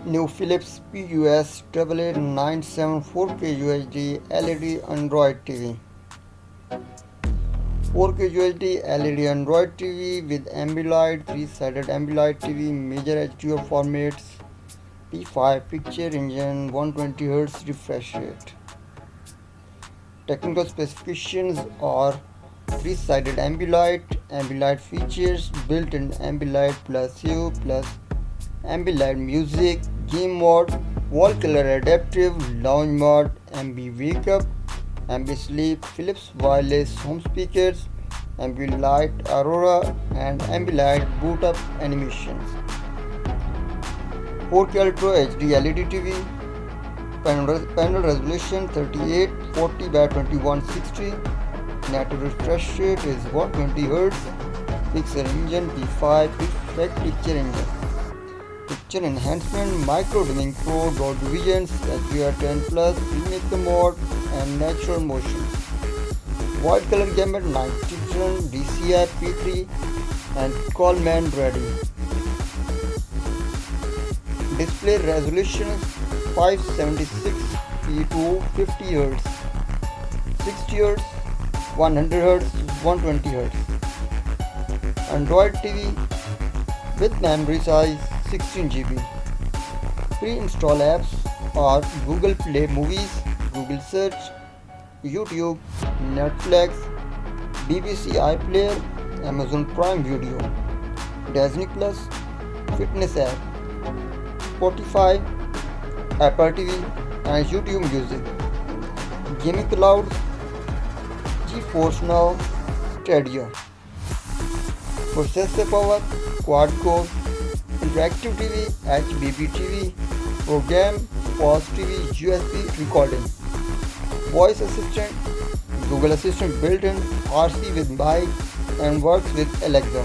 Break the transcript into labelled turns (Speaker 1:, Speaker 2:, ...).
Speaker 1: New Philips PUS8897 4K UHD LED Android TV. 4K UHD LED Android TV with AmbiLight, 3-sided AmbiLight TV, major HDR formats, P5 picture engine, 120Hz refresh rate. Technical specifications are 3-sided AmbiLight features built-in AmbiLight Plus U plus AmbiLight Music, Game Mode, Wall Color Adaptive, Lounge Mode, Ambi Wake Up, Ambi Sleep, Philips Wireless Home Speakers, AmbiLight Aurora and AmbiLight Boot Up Animations. 4K Ultra HD LED TV, panel resolution 3840 by 2160, net refresh rate is 120Hz, pixel engine P5 perfect picture engine. Picture enhancement, micro dimming pro, Dolby Visions, HDR10 plus, filmmaker mode and natural motion. Wide color gamut 90 DCI P3 and Coleman ready. Display resolution 576p to 50Hz, 60Hz, 100Hz, 120Hz. Android TV with memory size 16GB. Pre-install apps are Google Play Movies, Google Search, YouTube, Netflix, BBC iPlayer, Amazon Prime Video, Disney Plus, Fitness app, Spotify, Apple TV and YouTube Music. Gaming Cloud, GeForce Now, Stadia. Processor power, quad core, interactive TV, HBB TV, program, POS TV, USB recording. Voice assistant, Google Assistant built-in, RC with mic and works with Alexa.